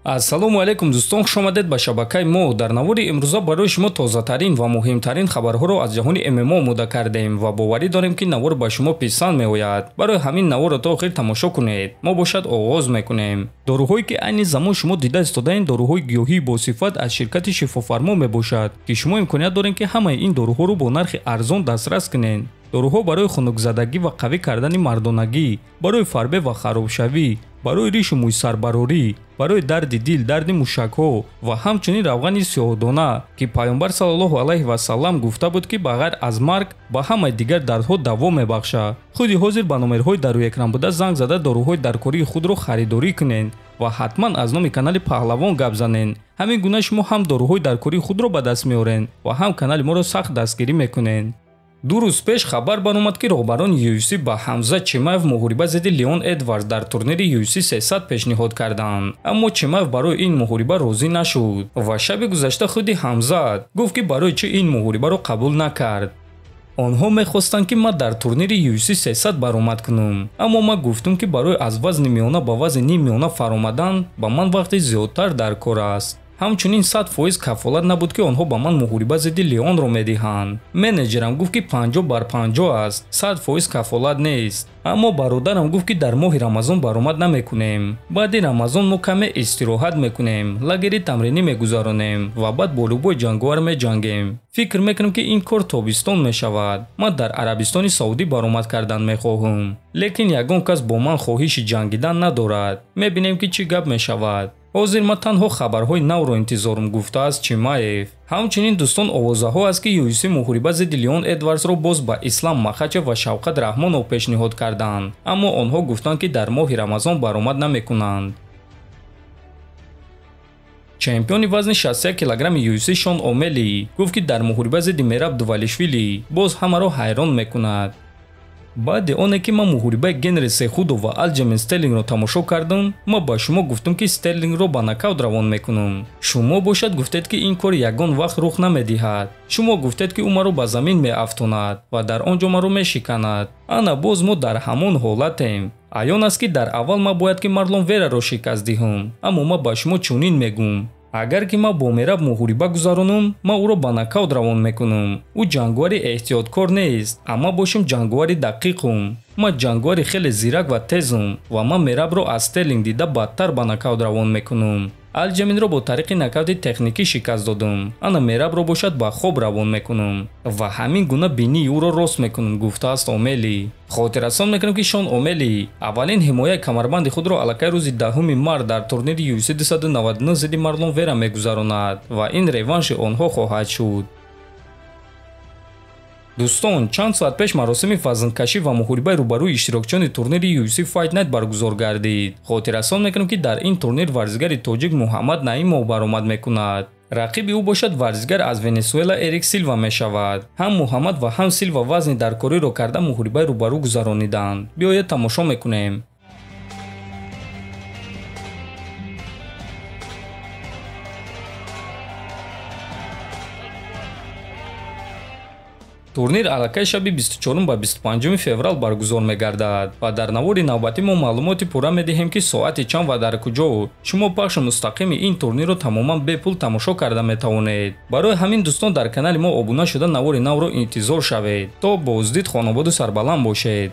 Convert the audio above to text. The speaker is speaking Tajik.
Ассалому алейкум дӯстон, хуш омадед ба шабакаи мо. Дар навори имрӯза барои шумо тозатарин ва муҳимтарин хабарҳоро аз ҷаҳони ММО омода кардем ва боварӣ дорем ки навор ба шумо писанд меояд. Барои ҳамин наворро то охир тамошо кунед. Мо бошад оғоз мекунем. Доруҳое ки айни замон шумо дида истодаин доруҳои гиёҳии босифат аз ширкати шифофармо мебошад, ки шумо имконият доред ки ҳамаи ин доруҳоро бо нархи арзон дастрас кунед. доруҳо барои хунукзадагӣ ва қавӣ кардани мардонагӣ, барои фарбе ва харобшавӣ, барои ришу мӯйсарбарорӣ, барои дарди дил, дарди мушакҳо ва ҳамчунин равғани сиёҳдона, ки пайғамбар саллаллоҳу алайҳи васаллам гуфта буд ки ба ғайр аз марг ба ҳамаи дигар дардҳо даво мебахшад. Худи ҳозир ба номерҳои дар рӯи экран буда занг зада доруҳои даркории худро харидорӣ кунед ва ҳатман аз номи канали Паҳлавон гап занед. ҳамин гуна шумо ҳам доруҳои даркории худро ба даст меоред ва ҳам канали моро сахт дастгирӣ мекунед. 2 рӯз пеш хабар баромад ки роҳбарони UFC ба Ҳамза Чимаев муҳориба зидди Леон Эдвардс дар турнири UFC 300 пешниҳод карданд. Аммо Чимаев барои ин муҳориба розӣ нашуд ва шаби гузашта худи Ҳамза гуфт ки барои чӣ ин муҳорибаро қабул накард. онҳо мехостанд ки ман дар турнири UFC 300 баромад кунам, аммо ман гуфтам ки барои аз вазни миёна ба вазни ним миёна фаромадан ба ман вақти зиёдтар дар кор аст. ҳамчунин 100% кафолат набуд ки онҳо ба ман муҳориба зидди Леонро медиҳанд. менеҷерам гуфт ки 50 бар 50 аст, 100% кафолат нест. аммо бародарам гуфт ки дар моҳи Рамазон баромад намекунем. баъди Рамазон мо каме истироҳат мекунем, лагери тамринӣ мегузаронем ва баъд бо любой ҷанговар меҷангем. фикр мекунем ки ин кор тобистон мешавад. ман дар Арабистони Саудӣ баромад кардан мехоҳам. лекин ягон кас бо ман хоҳиши ҷангидан надорад. мебинем ки чӣ гап мешавад. ҳозир ман танҳо хабарҳои навро интизорам, гуфтааст Чимаев. ҳамчунин дӯстон, овозаҳо аст ки UFC муҳориба зидди Леон Эдвардсро боз ба Ислам Махачев ва Шавқат Раҳмонов пешниҳод карданд, аммо онҳо гуфтанд ки дар моҳи Рамазон баромад намекунанд. чемпиони вазни 61 килограмми UFC Шон Омели гуфт ки дар муҳориба зидди Мераб Дувалишвили боз ҳамаро ҳайрон мекунад. баъди оне ки ман муҳорибаи Генри Сехудов ва Алҷемин Стерлингро тамошо кардам, ман ба шумо гуфтам ки Стерлингро ба нокаут равон мекунам. шумо бошад гуфтед ки ин кор ягон вақт рух намедиҳад. шумо гуфтед ки ӯ маро ба замин меафтонад ва дар он ҷо маро мешиканад. ана боз мо дар ҳамон ҳолатем. аён аст ки дар аввал ман бояд ки Марлон Вераро шикаст диҳам, аммо ман ба шумо чунин мегӯм. агар ки ман бо Мераб муҳориба гузаронам, ман ӯро ба нокаут равон мекунам. ӯ ҷанговари эҳтиёткор нест, аммо бошам ҷанговари дақиқум. ман ҷанговари хеле зирак ва тезам ва ман Мерабро аз Стерлинг дида бадтар ба нокаут равон мекунам. Алҷеминро бо тариқи нокаути техникӣ шикаст додам. ана Мерабро бошад ба хоб равон мекунам ва ҳамин гуна бинии ӯро рост мекунам, гуфтааст Омели. хотиррасон мекунам ки Шон Омели аввалин ҳимояи камарбанди худро аллакай рӯзи 10 март дар турнири UFC 299 зидди Марлон Вера мегузаронад ва ин реванши онҳо хоҳад шуд. дӯстон, чанд соат пеш маросими вазнкашӣ ва муҳорибаи рӯбарӯи иштирокчиёни турнири UFC Fight Night баргузор гардид. хотиррасон мекунам ки дар ин турнир варзигари тоҷик Муҳаммад Наимов баромад мекунад. рақиби ӯ бошад варзигар аз Венесуэла Эрик Силва мешавад. ҳам Муҳаммад ва ҳам Силва вазни даркориро карда муҳорибаи рӯбарӯ гузарониданд. биёед тамошо мекунем. турнир аллакай шаби 24 ба 25 феврал баргузор мегардад ва дар навори навбатӣ мо маълумоти пурра медиҳем ки соати чанд ва дар куҷо шумо пахши мустақими ин турнирро тамоман бепул тамошо карда метавонед. барои ҳамин дӯстон дар канали мо обуна шуда навори навро интизор шавед. то боздид хонободу сарбаланд бошед.